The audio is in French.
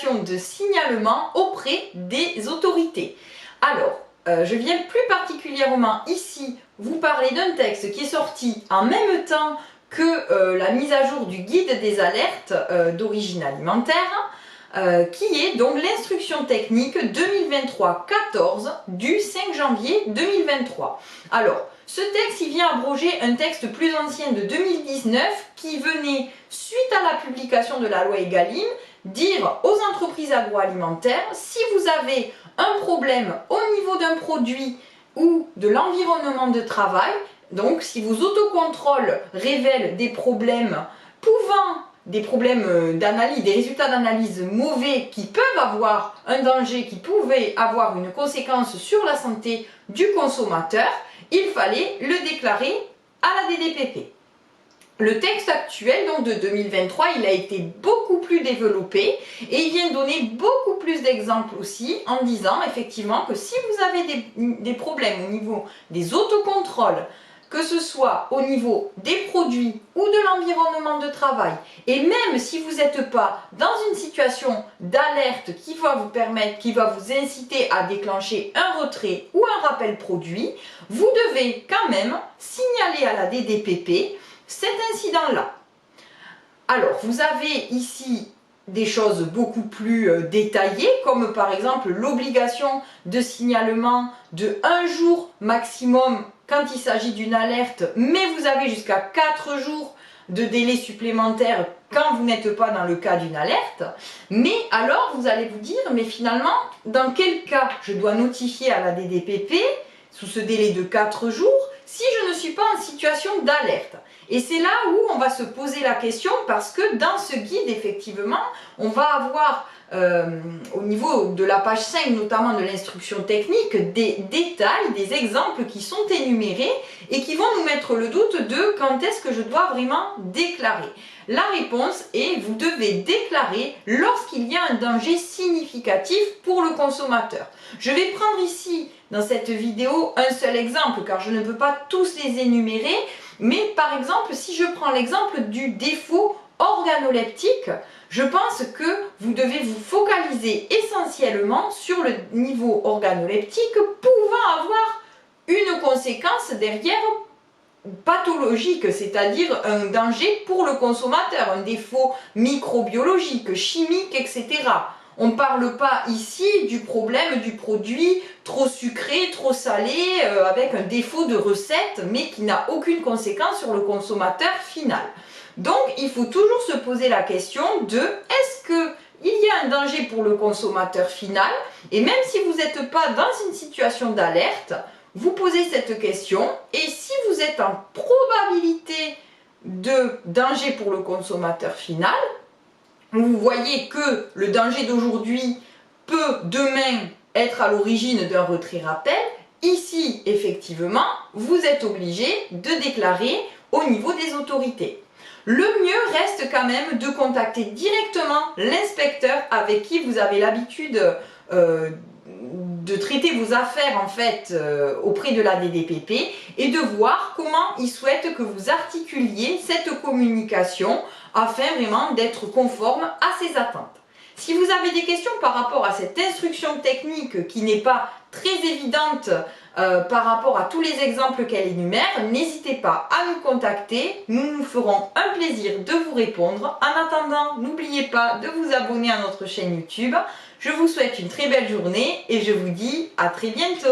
communication de signalement auprès des autorités. Alors, je viens plus particulièrement ici vous parler d'un texte qui est sorti en même temps que la mise à jour du guide des alertes d'origine alimentaire, qui est donc l'instruction technique 2023-14 du 5 janvier 2023. Alors, ce texte, il vient abroger un texte plus ancien de 2019 qui venait, suite à la publication de la loi Egalim, dire aux entreprises agroalimentaires, si vous avez un problème au niveau d'un produit ou de l'environnement de travail, donc si vos autocontrôles révèlent des problèmes d'analyse, des résultats d'analyse mauvais qui peuvent avoir un danger, qui pouvaient avoir une conséquence sur la santé du consommateur, il fallait le déclarer à la DDPP. Le texte actuel, donc de 2023, il a été beaucoup plus développé et il vient donner beaucoup plus d'exemples aussi en disant effectivement que si vous avez des problèmes au niveau des autocontrôles, que ce soit au niveau des produits ou de l'environnement de travail, et même si vous n'êtes pas dans une situation d'alerte qui va vous inciter à déclencher un retrait ou un rappel produit, vous devez quand même signaler à la DDPP cet incident-là. Alors, vous avez ici des choses beaucoup plus détaillées, comme par exemple l'obligation de signalement de 1 jour maximum quand il s'agit d'une alerte, mais vous avez jusqu'à 4 jours de délai supplémentaire quand vous n'êtes pas dans le cas d'une alerte. Mais alors, vous allez vous dire, mais finalement, dans quel cas je dois notifier à la DDPP sous ce délai de 4 jours si je ne suis pas en situation d'alerte? Et c'est là où on va se poser la question, parce que dans ce guide, effectivement, on va avoir au niveau de la page 5, notamment de l'instruction technique, des détails, des exemples qui sont énumérés et qui vont nous mettre le doute de quand est-ce que je dois vraiment déclarer. La réponse est: vous devez déclarer lorsqu'il y a un danger significatif pour le consommateur. Je vais prendre ici, dans cette vidéo, un seul exemple, car je ne peux pas tous les énumérer, mais par exemple, si je prends l'exemple du défaut organoleptique, je pense que vous devez vous focaliser essentiellement sur le niveau organoleptique pouvant avoir une conséquence derrière pathologique, c'est-à-dire un danger pour le consommateur, un défaut microbiologique, chimique, etc. On ne parle pas ici du problème du produit trop sucré, trop salé, avec un défaut de recette, mais qui n'a aucune conséquence sur le consommateur final. Donc, il faut toujours se poser la question de: est-ce qu'il y a un danger pour le consommateur final? Et même si vous n'êtes pas dans une situation d'alerte, vous posez cette question, et si vous êtes en probabilité de danger pour le consommateur final, vous voyez que le danger d'aujourd'hui peut demain être à l'origine d'un retrait-rappel, ici, effectivement, vous êtes obligé de déclarer au niveau des autorités. Le mieux reste quand même de contacter directement l'inspecteur avec qui vous avez l'habitude de traiter vos affaires en fait auprès de la DDPP, et de voir comment il souhaite que vous articuliez cette communication afin vraiment d'être conforme à ses attentes. Si vous avez des questions par rapport à cette instruction technique qui n'est pas très évidente par rapport à tous les exemples qu'elle énumère, n'hésitez pas à nous contacter, nous nous ferons un plaisir de vous répondre. En attendant, n'oubliez pas de vous abonner à notre chaîne YouTube. Je vous souhaite une très belle journée et je vous dis à très bientôt.